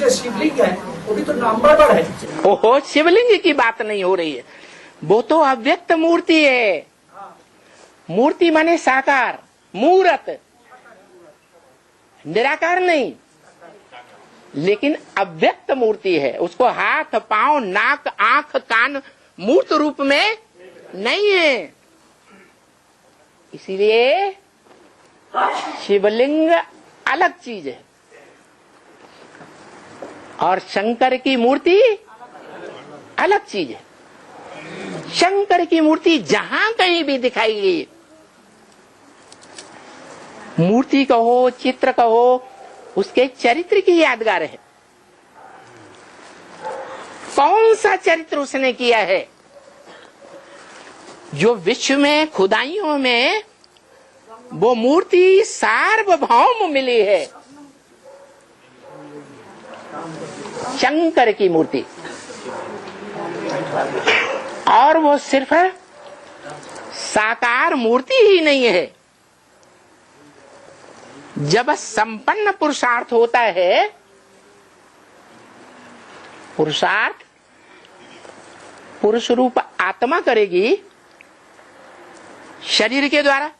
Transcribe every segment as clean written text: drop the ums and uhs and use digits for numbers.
जो शिवलिंग है वो भी तो नंबर पर है। ओहो, शिवलिंग की बात नहीं हो रही है, वो तो अव्यक्त मूर्ति है। मूर्ति माने साकार, मूर्त, निराकार नहीं, लेकिन अव्यक्त मूर्ति है। उसको हाथ, पांव, नाक, आंख, कान मूर्त रूप में नहीं है। इसीलिए शिवलिंग अलग चीज है और शंकर की मूर्ति अलग चीज है। शंकर की मूर्ति जहां कहीं भी दिखाई गई, मूर्ति कहो, चित्र कहो, उसके चरित्र की यादगार है। कौन सा चरित्र उसने किया है जो विश्व में खुदाइयों में वो मूर्ति सार्वभौम मिली है? शंकर की मूर्ति। और वो सिर्फ साकार मूर्ति ही नहीं है। जब संपन्न पुरुषार्थ होता है, पुरुषार्थ पुरुष रूप आत्मा करेगी शरीर के द्वारा।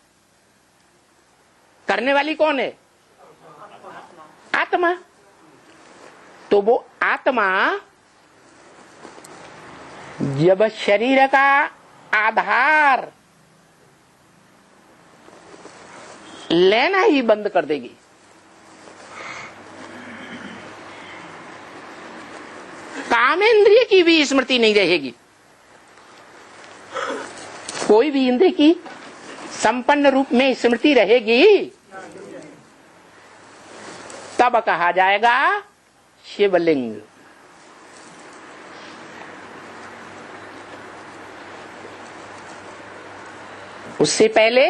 करने वाली कौन है? आत्मा। तो वो आत्मा जब शरीर का आधार लेना ही बंद कर देगी, कामेंद्रिय की भी स्मृति नहीं रहेगी। कोई भी इंद्रिय की संपन्न रूप में स्मृति रहेगी, तब कहा जाएगा शिवलिंग। उससे पहले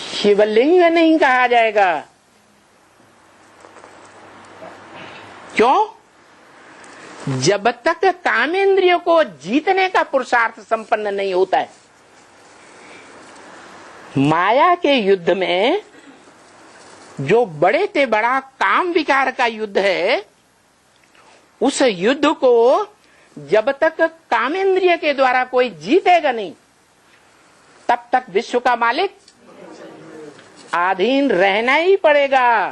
शिवलिंग नहीं कहा जाएगा। क्यों? जब तक कामेंद्रियों को जीतने का पुरुषार्थ संपन्न नहीं होता है। माया के युद्ध में जो बड़े से बड़ा काम विकार का युद्ध है, उस युद्ध को जब तक कामेंद्रिय के द्वारा कोई जीतेगा नहीं, तब तक विश्व का मालिक अधीन रहना ही पड़ेगा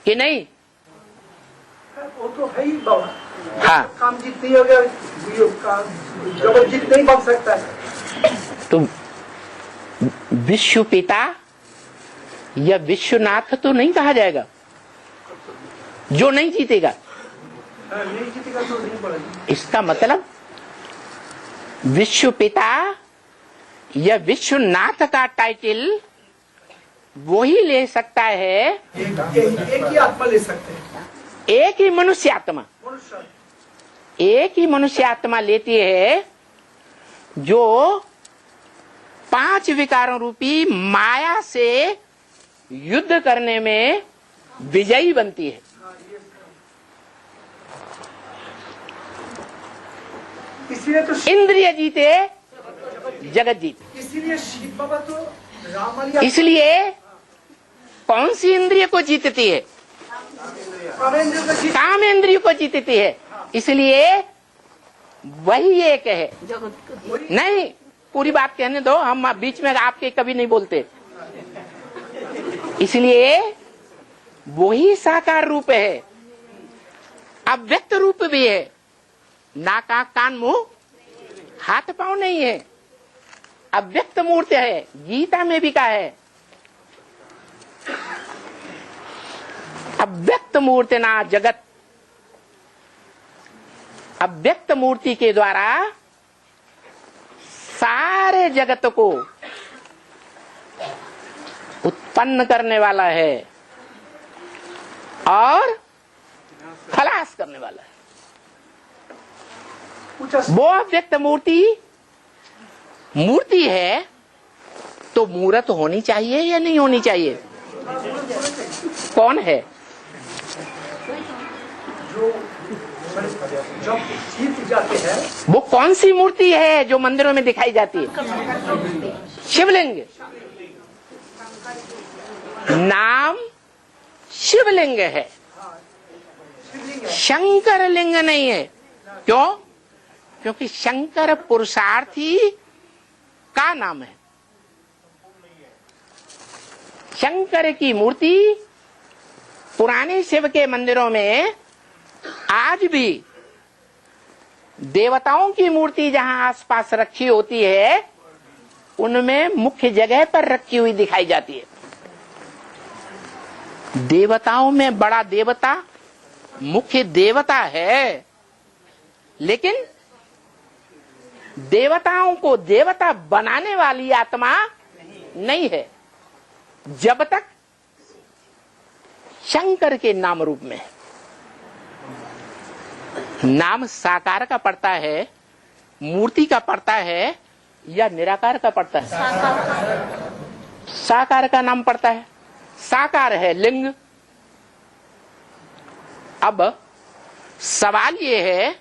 कि नहीं? वो तो है ही बाबा। हाँ, काम जीत नहीं हो गया, जब जीत नहीं बन सकता है। तो विश्व पिता या विश्वनाथ तो नहीं कहा जाएगा जो नहीं जीतेगा। नहीं जीतेगा तो नहीं पड़ेगा। इसका मतलब विश्व पिता या विश्वनाथ का टाइटल वो ही ले सकता है। एक ही आत्मा ले सकते हैं। एक ही मनुष्य आत्मा, एक ही मनुष्य आत्मा लेती है जो 5 विकारों रूपी माया से युद्ध करने में विजयी बनती है। इसीलिए तो इंद्रिय जीते जगत जीते। इसीलिए शिव बाबा तो राम, इसलिए कौन सी इंद्रिय को जीतती है? काम इंद्रिय को जीतती है। इसलिए वही एक है। नहीं, पूरी बात कहने दो, हम बीच में आपके कभी नहीं बोलते। इसलिए वही साकार रूप है, अव्यक्त रूप भी है। नाक, आंख, कान, मुंह, हाथ पांव नहीं है, अव्यक्त मूर्ति है। गीता में भी कहा है, अव्यक्त मूर्ति ना जगत। अव्यक्त मूर्ति के द्वारा सारे जगत को उत्पन्न करने वाला है और खलास करने वाला है। वो अव्यक्त मूर्ति है, तो मूर्त होनी चाहिए या नहीं होनी चाहिए? कौन है? जब जीत जाते हैं, वो कौन सी मूर्ति है जो मंदिरों में दिखाई जाती है? शिवलिंग। नाम शिवलिंग है, शिवलिंग है। शंकर लिंग नहीं है। क्यों? क्योंकि शंकर पुरुषार्थी का नाम है। शंकर की मूर्ति पुराने शिव के मंदिरों में आज भी देवताओं की मूर्ति जहां आसपास रखी होती है उनमें मुख्य जगह पर रखी हुई दिखाई जाती है। देवताओं में बड़ा देवता मुख्य देवता है, लेकिन देवताओं को देवता बनाने वाली आत्मा नहीं है जब तक शंकर के नाम रूप में है। नाम साकार का पड़ता है, मूर्ति का पड़ता है या निराकार का पड़ता है? साकार का नाम पड़ता है। साकार है लिंग। अब सवाल ये है,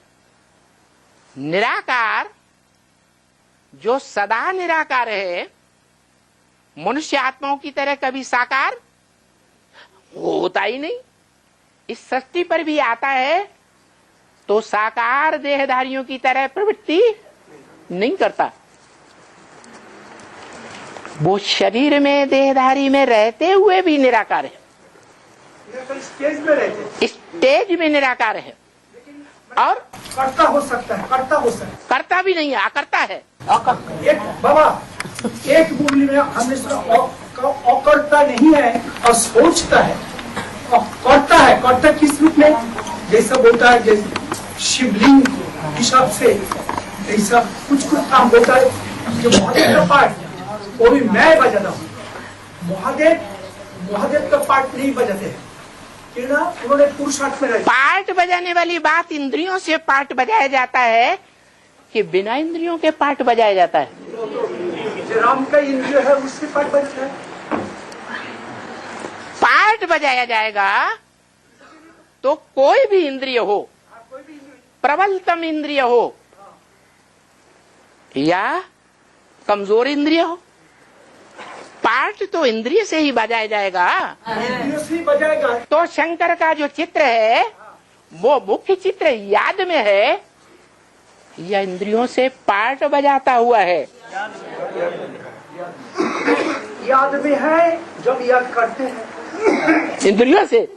निराकार जो सदा निराकार है, मनुष्य आत्माओं की तरह कभी साकार होता ही नहीं। इस सृष्टि पर भी आता है तो साकार देहधारियों की तरह प्रवृत्ति नहीं करता। वो शरीर में देहधारी में रहते हुए भी निराकार है, स्टेज में रहते, स्टेज में निराकार है। और करता हो सकता है, करता हो सकता है, करता भी नहीं है, अकर्ता है। एक बाबा एक मुरली में हमने सुना अकर्ता नहीं है और सोचता है और करता है। करता किस रूप में? जैसा बोलता है जैसे शिवलिंग हिसाब से ऐसा कुछ काम होता है। जो महादेव का पाठ वो भी मैं बजाता हूँ, महादेव का पाठ नहीं बजाते हैं कि ना, उन्होंने पुरुषार्थ में रहते। पार्ट बजाने वाली बात इंद्रियों से पार्ट बजाया जाता है कि बिना इंद्रियों के पार्ट बजाया जाता है? जो राम का इंद्रिय है उससे पाठ बजता है। पार्ट बजाया जाएगा तो कोई भी इंद्रिय हो, प्रबलतम इंद्रिय हो या कमजोर इंद्रिय हो, पार्ट तो इंद्रिय से ही बजाया जाएगा। इंद्रियों से ही बजाएगा। तो शंकर का जो चित्र है वो मुख्य चित्र याद में है या इंद्रियों से पार्ट बजाता हुआ है? याद में है, जब याद करते हैं इंद्रियों से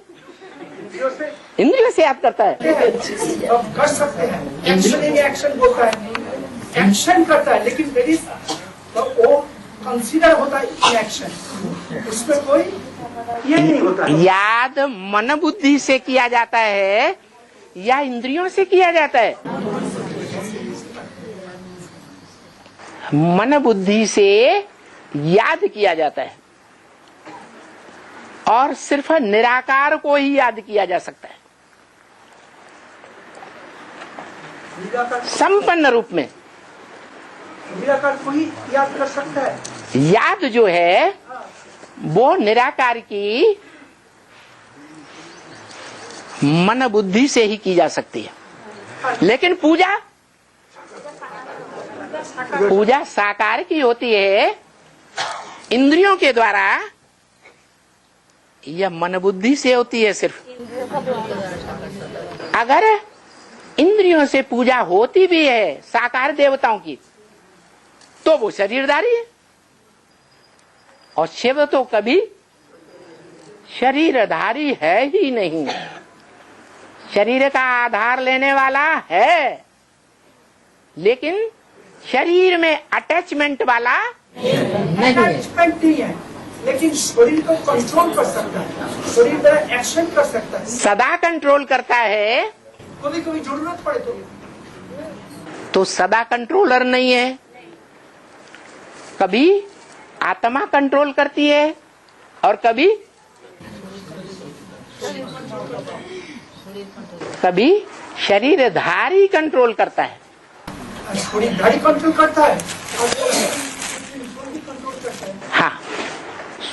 याद करता है। अब कर सकते हैं। एक्शन इन एक्शन बोलता है, एक्शन करता है, लेकिन देयर इज वो कंसीडर होता है इन एक्शन, उसमें कोई ये नहीं होता है। याद मन बुद्धि से किया जाता है या इंद्रियों से किया जाता है? मन बुद्धि से याद किया जाता है और सिर्फ निराकार को ही याद किया जा सकता है संपन्न रूप में। निराकार को ही याद कर सकता है। याद जो है वो निराकार की मन बुद्धि से ही की जा सकती है, लेकिन पूजा साकार की होती है इंद्रियों के द्वारा या मन बुद्धि से होती है सिर्फ? अगर इंद्रियों से पूजा होती भी है साकार देवताओं की तो वो शरीरधारी है, और शिव तो कभी शरीरधारी है ही नहीं। शरीर का आधार लेने वाला है लेकिन शरीर में अटैचमेंट वाला नहीं। अटैचमेंट नहीं है, लेकिन शरीर को कंट्रोल कर सकता है, शरीर पर एक्शन कर सकता है, सदा कंट्रोल करता है। कभी कभी जरूरत पड़े तो सदा कंट्रोलर नहीं है, कभी आत्मा कंट्रोल करती है और कभी शरीरधारी कंट्रोल करता है। शरीरधारी कंट्रोल करता है। हाँ,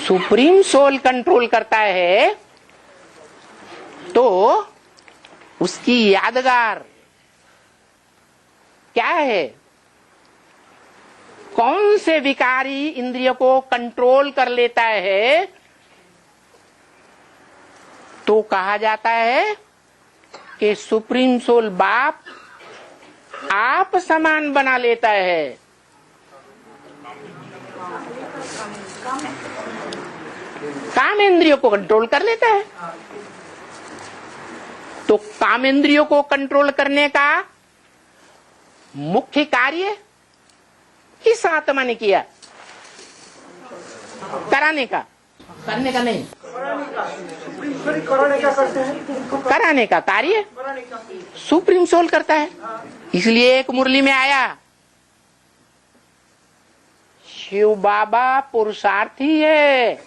सुप्रीम सोल कंट्रोल करता है तो उसकी यादगार क्या है? कौन से विकारी इंद्रिय को कंट्रोल कर लेता है तो तो कहा जाता है कि सुप्रीम सोल बाप आप समान बना लेता है। काम इंद्रियों को कंट्रोल कर लेता है। तो काम इंद्रियों को कंट्रोल करने का मुख्य कार्य किस आत्मा ने किया? कराने का, करने का नहीं, कराने का करते हैं, कराने का कार्य कराने का। सुप्रीम सोल करता है। इसलिए एक मुरली में आया, शिव बाबा पुरुषार्थी है।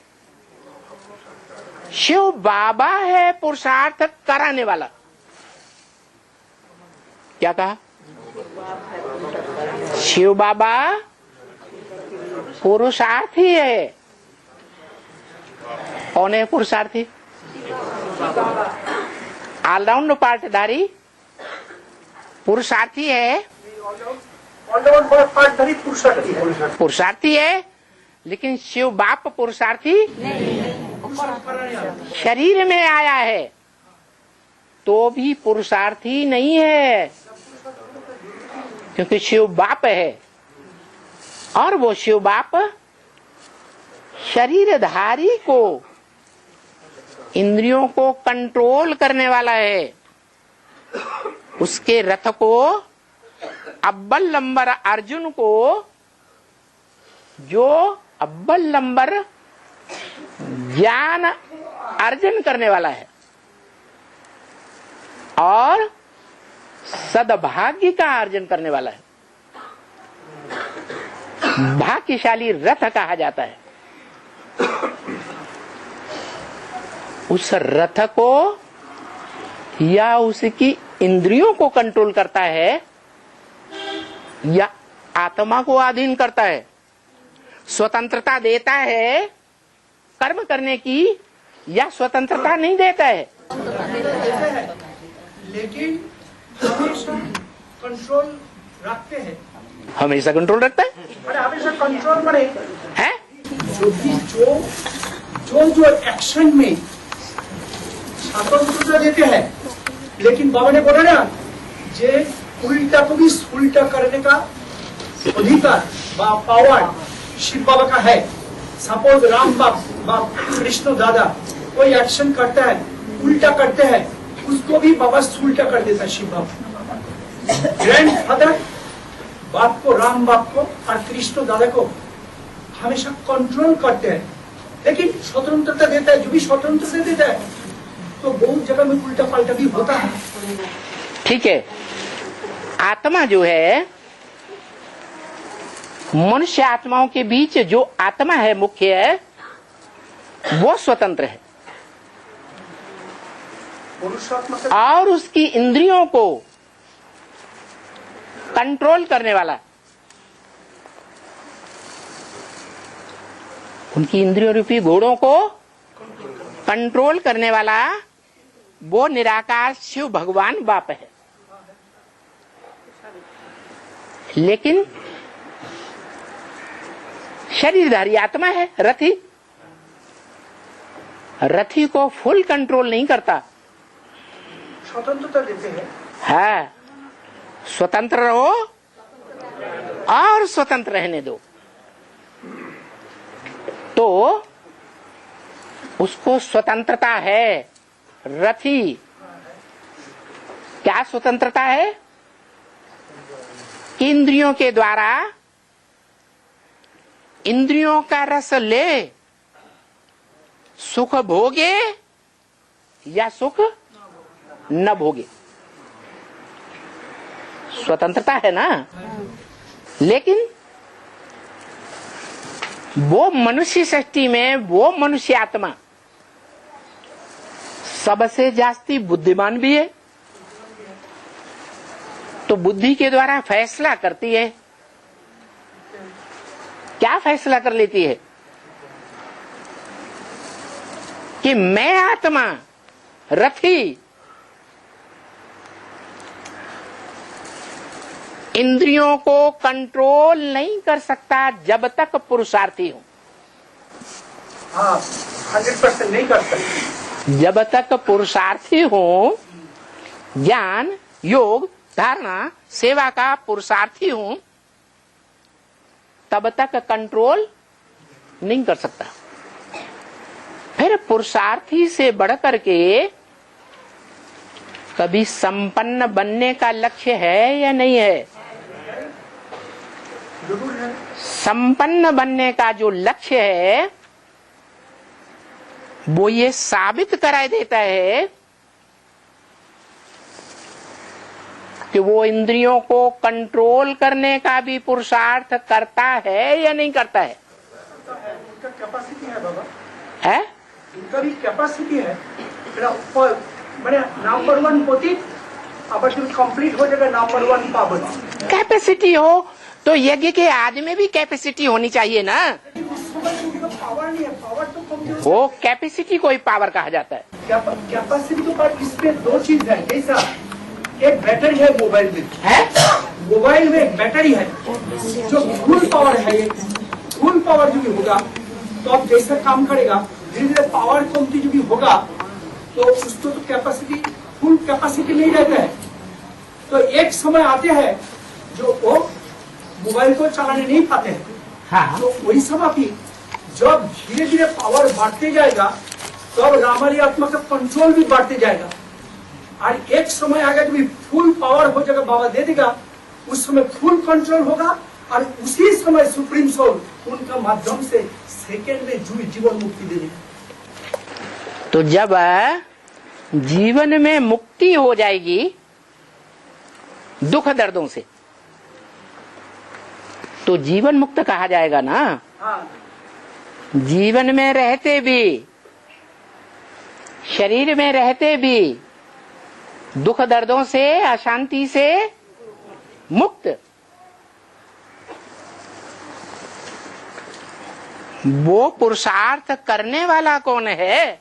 शिव बाबा है पुरुषार्थ कराने वाला। क्या कहा? शिव बाबा पुरुषार्थी है। कौन है पुरुषार्थी? ऑलराउंड पार्टधारी पुरुषार्थी है। पार्टधारी पुरुषार्थी है, पुरुषार्थी है, लेकिन शिव बाप पुरुषार्थी शरीर में आया है तो भी पुरुषार्थी नहीं है, क्योंकि शिव बाप है और वो शिव बाप शरीरधारी को, इंद्रियों को कंट्रोल करने वाला है। उसके रथ को, अव्वल नंबर अर्जुन को, जो अव्वल नंबर ज्ञान अर्जन करने वाला है और सद्भाग्य का अर्जन करने वाला है, भाग्यशाली रथ कहा जाता है। उस रथ को या उसकी इंद्रियों को कंट्रोल करता है या आत्मा को अधीन करता है, स्वतंत्रता देता है कर्म करने की या स्वतंत्रता नहीं देता है। लेकिन हमेशा कंट्रोल रखते हैं, हमेशा कंट्रोल रखता है। अरे हमेशा कंट्रोल बने है जो एक्शन में स्वतंत्रता देते हैं, लेकिन बाबा ने बोला ना, जे उल्टा को भी उल्टा करने का अधिकार पावर शिव बाबा का है। सपोज राम बाप कृष्ण दादा कोई एक्शन करता है, उल्टा करते हैं, उसको भी बाबा उल्टा कर देता है शिव बाबा। ग्रैंड फादर बाप को, राम बाप को और कृष्ण दादा को हमेशा कंट्रोल करते हैं, लेकिन स्वतंत्रता देता है। जो भी स्वतंत्रता देता है तो बहुत जगह में उल्टा पलटा भी होता है। ठीक है, आत्मा जो है, मनुष्य आत्माओं के बीच जो आत्मा है मुख्य है, वो स्वतंत्र है और उसकी इंद्रियों को कंट्रोल करने वाला, उनकी इंद्रियों रूपी घोड़ों को कंट्रोल करने वाला वो निराकार शिव भगवान बाप है। लेकिन शरीरधारी आत्मा है, रथी, रथी को फुल कंट्रोल नहीं करता। स्वतंत्रता देते हैं। है, स्वतंत्र रहो और स्वतंत्र रहने दो। तो उसको स्वतंत्रता है। रथी क्या स्वतंत्रता है? इंद्रियों के द्वारा इंद्रियों का रस ले, सुख भोगे या सुख न भोगे, स्वतंत्रता है ना। लेकिन वो मनुष्य सृष्टि में वो मनुष्य आत्मा सबसे जास्ती बुद्धिमान भी है, तो बुद्धि के द्वारा फैसला करती है। क्या फैसला कर लेती है? कि मैं आत्मा रथी इंद्रियों को कंट्रोल नहीं कर सकता जब तक पुरुषार्थी हूं। हाँ, 100% नहीं कर सकते। जब तक पुरुषार्थी हूं, ज्ञान, योग, धारणा, सेवा का पुरुषार्थी हूं, तब तक कंट्रोल नहीं कर सकता। फिर पुरुषार्थी से बढ़ करके कभी संपन्न बनने का लक्ष्य है या नहीं है? संपन्न बनने का जो लक्ष्य है वो ये साबित करा देता है कि वो इंद्रियों को कंट्रोल करने का भी पुरुषार्थ करता है या नहीं करता है? उनका कैपेसिटी है बाबा, है? उनका भी कैपेसिटी है। मैंने नंबर 1 पतित, अब जब कंप्लीट हो जाएगा नंबर 1 पावन। कैपेसिटी हो तो यज्ञ के आदि में भी कैपेसिटी होनी चाहिए ना। पावर नहीं है, पावर तो कम। वो कैपेसिटी को ही पावर कहा जाता है। कैपेसिटी तो पर इसमें 2 चीज है। जैसा एक बैटरी है मोबाइल में, मोबाइल में एक बैटरी है जो फुल पावर है। ये फुल पावर जो भी होगा तो अब जैसा काम करेगा, धीरे धीरे पावर कमती जो भी होगा तो उसको तो कैपेसिटी, फुल कैपेसिटी नहीं रहता है। तो एक समय आते हैं जो वो मोबाइल को चलाने नहीं पाते हैं। हाँ। तो वही समय भी जब धीरे धीरे पावर बढ़ते जाएगा तो अब रामाली आत्मा का कंट्रोल भी बढ़ते जाएगा और एक समय आएगा जब फुल पावर हो जाएगा, बाबा दे देगा, उस समय फुल कंट्रोल होगा और उसी समय सुप्रीम सोल उनका माध्यम से सेकेंड में जीवन मुक्ति दे देगा। तो जब जीवन में मुक्ति हो जाएगी दुख दर्दों से तो जीवन मुक्त कहा जाएगा ना। हाँ। जीवन में रहते भी, शरीर में रहते भी दुख दर्दों से, अशांति से मुक्त, वो पुरुषार्थ करने वाला कौन है?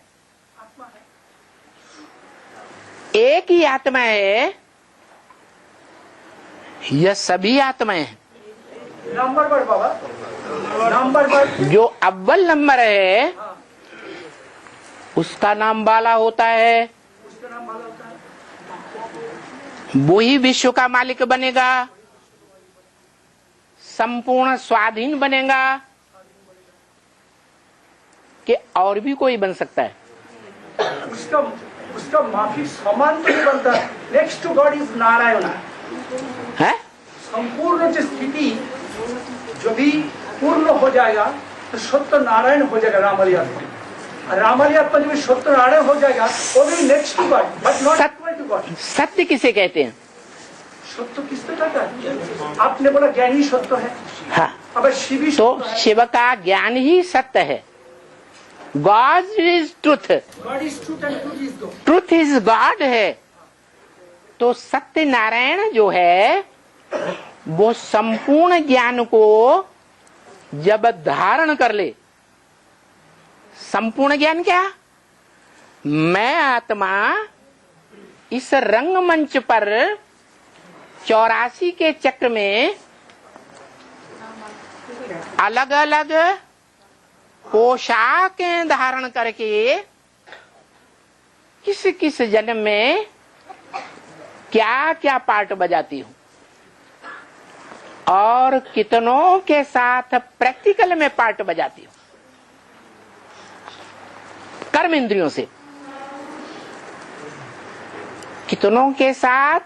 एक ही आत्मा है यह सभी आत्माएं हैं। नंबर 1 बाबा, नंबर 1 जो अव्वल नंबर है उसका नाम बाला होता है, उसका नाम बाला होता है। वो ही विश्व का मालिक बनेगा, संपूर्ण स्वाधीन बनेगा कि और भी कोई बन सकता है? उसका माफी समान तो नहीं बनता। Next to God is Narayan है। संपूर्ण जो स्थिति जो भी पूर्ण हो जाएगा तो सत्य नारायण हो जाएगा रामाली आत्मा। रामाली आत्मा जब सत्य नारायण हो जाएगा वो भी next to God but not equal to God. सत्य किसे कहते हैं? सत्य किससे कहता है? आपने बोला ज्ञान ही सत्य है। हाँ। अब शिव ही तो सत्य है। शिव का ज्ञान ही सत्य है। God is truth, God is truth and truth is God. Truth is God है। तो सत्य नारायण जो है वो संपूर्ण ज्ञान को जब धारण कर ले, संपूर्ण ज्ञान क्या? मैं आत्मा इस रंगमंच पर 84 के चक्र में अलग अलग पोशाकें धारण करके किस किस जन्म में क्या क्या पार्ट बजाती हूं और कितनों के साथ प्रैक्टिकल में पार्ट बजाती हूं कर्म इंद्रियों से, कितनों के साथ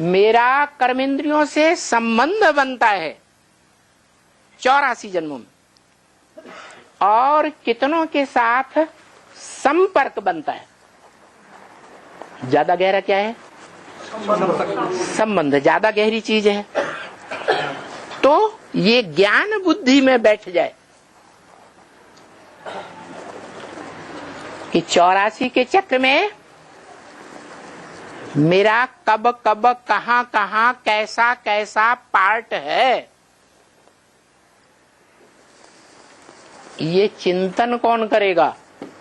मेरा कर्म इंद्रियों से संबंध बनता है 84 जन्मों में और कितनों के साथ संपर्क बनता है। ज्यादा गहरा क्या है? संबंध ज्यादा गहरी चीज है। तो ये ज्ञान बुद्धि में बैठ जाए कि 84 के चक्र में मेरा कब कब कहां कहां कैसा कैसा पार्ट है, ये चिंतन कौन करेगा?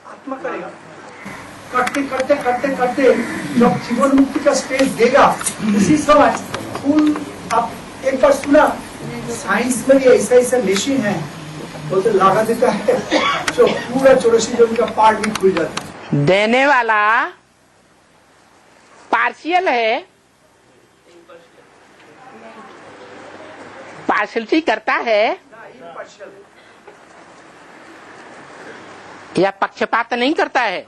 आत्मा करेगा। करते करते करते करते जब जीवन मुक्ति का स्टेज देगा उसी समय फुल। आप एक बार सुना साइंस में भी ऐसा ऐसा मशीन है वो तो लगा देता है जो पूरा 84 जन्म का पार्ट भी खुल जाता है। देने वाला पार्शियल है, पार्शियलिटी करता है या पक्षपात नहीं करता है?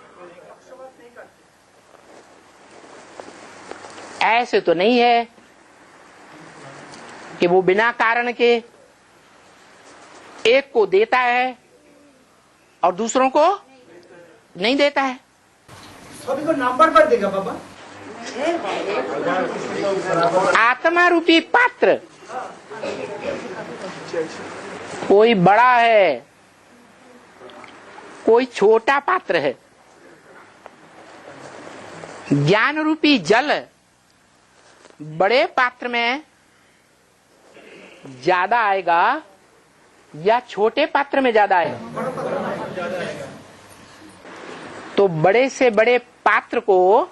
ऐसे तो नहीं है कि वो बिना कारण के एक को देता है और दूसरों को नहीं देता है। सभी को नंबर पर देगा बाबा। आत्मा रूपी पात्र कोई बड़ा है, कोई छोटा पात्र है। ज्ञान रूपी जल बड़े पात्र में ज्यादा आएगा या छोटे पात्र में ज्यादा आएगा? तो बड़े से बड़े पात्र को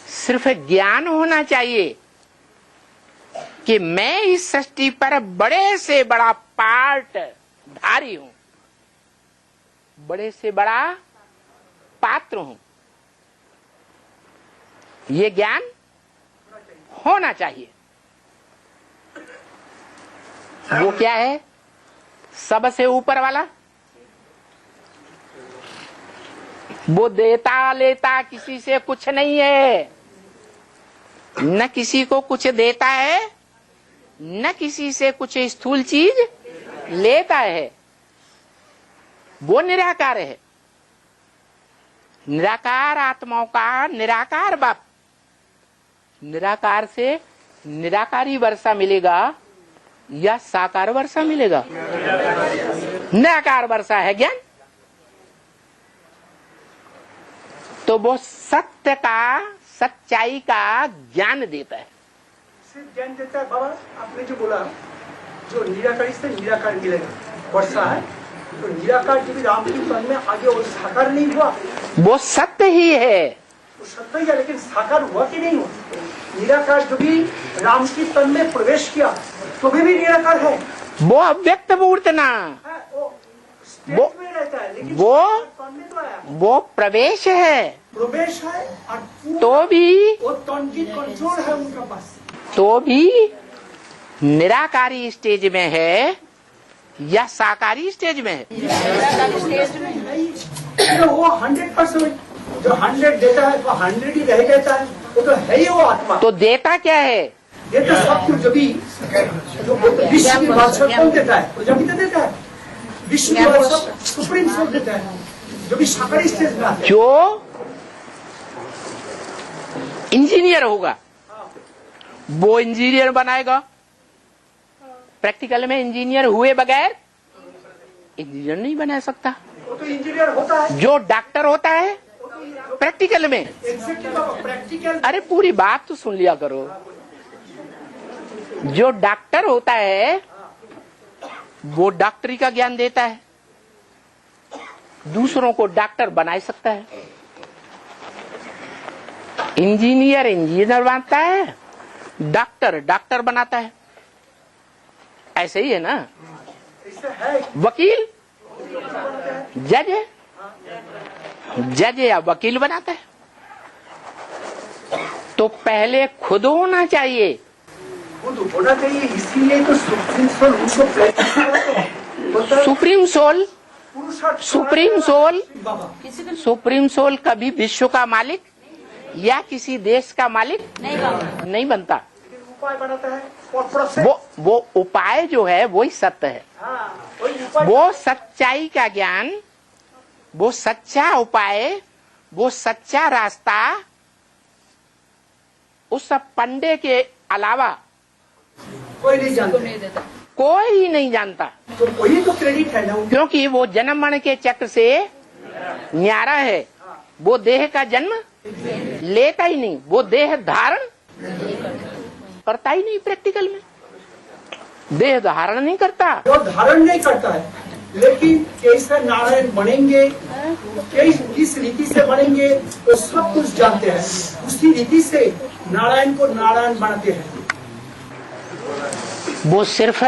सिर्फ ज्ञान होना चाहिए कि मैं इस सृष्टि पर बड़े से बड़ा पार्ट धारी हूं, बड़े से बड़ा पात्र हूं। ये ज्ञान होना चाहिए। वो क्या है? सबसे ऊपर वाला। वो देता लेता किसी से कुछ नहीं है, न किसी को कुछ देता है, न किसी से कुछ स्थूल चीज लेता है। वो निराकार है। निराकार आत्माओं का निराकार बाप। निराकार से निराकारी वर्षा मिलेगा या साकार वर्षा मिलेगा? निराकार वर्षा है ज्ञान। तो वो सत्य का, सच्चाई का ज्ञान देता है। सिर्फ ज्ञान देता है बाबा। आपने जो बोला, जो निराकारी से निराकार मिलेगा वर्षा है, तो निराकार जो भी राम के तन में आगे वो साकार नहीं हुआ, वो सत्य ही है। वो सत्य ही है, लेकिन साकार हुआ कि नहीं हुआ? निराकार जो भी राम की तन में प्रवेश किया तो भी निराकार है। वो अव्यक्त मूर्त ना, वो में रहता है, लेकिन वो तन में तो आया। वो प्रवेश है, प्रवेश है और तो भी वो तन की कंट्रोल है उनका पास। तो भी निराकारी स्टेज में है या साकारी स्टेज में है? तो वो 100% जो 100 देता है तो 100 ही रह जाता है। वो तो है ही वो आत्मा। तो देता क्या है? ये तो सब कुछ जो भी जो विश्व की बादशाह कौन देता है? प्रजापति देता है। विश्व की बादशाह सुप्रीम सोल देता है, जो भी साकारी स्टेज में आता है। जो इंजीनियर होगा वो इंजीनियर बनाएगा। प्रैक्टिकल में इंजीनियर हुए बगैर इंजीनियर नहीं बना सकता। वो तो इंजीनियर होता है। जो डॉक्टर होता है प्रैक्टिकल में, प्रैक्टिकल। अरे पूरी बात तो सुन लिया करो। जो डॉक्टर होता है वो डॉक्टरी का ज्ञान देता है, दूसरों को डॉक्टर बना सकता है। इंजीनियर इंजीनियर बनाता है, डॉक्टर डॉक्टर बनाता है। ऐसे ही है ना? वकील जज है, जज या वकील बनाता है। तो पहले खुद होना चाहिए। खुद होना चाहिए, इसीलिए तो सुप्रीम सोल उनको सुप्रीम सोल, सुप्रीम सोल, बाबा सुप्रीम सोल कभी विश्व का मालिक या किसी देश का मालिक नहीं बनता। उपाय बनाता है और प्रोसेस। वो उपाय जो है वही सत्य है। वो सच्चाई का ज्ञान, वो सच्चा उपाय, वो सच्चा रास्ता उस पंडे के अलावा कोई नहीं जानता। कोई ही नहीं जानता। तो वही तो क्रेडिट है ना, क्योंकि वो जन्म मरण के चक्र से न्यारा है। वो देह का जन्म लेता ही नहीं, वो देह धारण करता ही नहीं। प्रैक्टिकल में देह धारण नहीं करता। वो धारण नहीं करता है, लेकिन कैसे नारायण बनेंगे, किस रीति से बनेंगे, वो सब कुछ जानते हैं। उसी रीति से नारायण को नारायण बनाते हैं। वो सिर्फ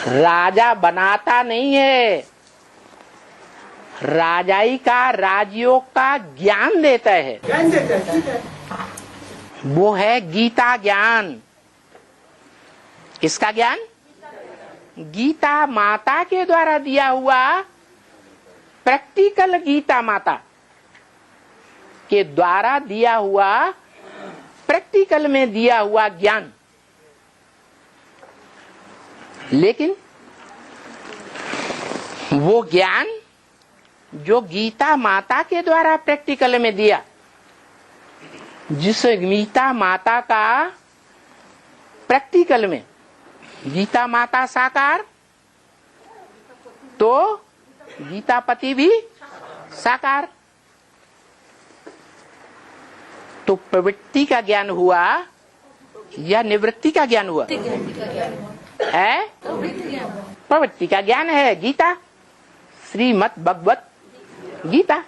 राजा बनाता नहीं है, राजाई का राजयोग का ज्ञान देता है, ज्ञान देता है, ठीक है। वो है गीता ज्ञान। किसका ज्ञान? गीता माता के द्वारा दिया हुआ, प्रैक्टिकल गीता माता के द्वारा दिया हुआ, प्रैक्टिकल में दिया हुआ ज्ञान। लेकिन वो ज्ञान जो गीता माता के द्वारा प्रैक्टिकल में दिया, जिस गीता माता का प्रैक्टिकल में, गीता माता साकार तो गीता पति भी साकार, तो प्रवृत्ति का ज्ञान हुआ या निवृत्ति का ज्ञान हुआ? है प्रवृत्ति का ज्ञान है गीता, श्रीमद् भगवत गीता।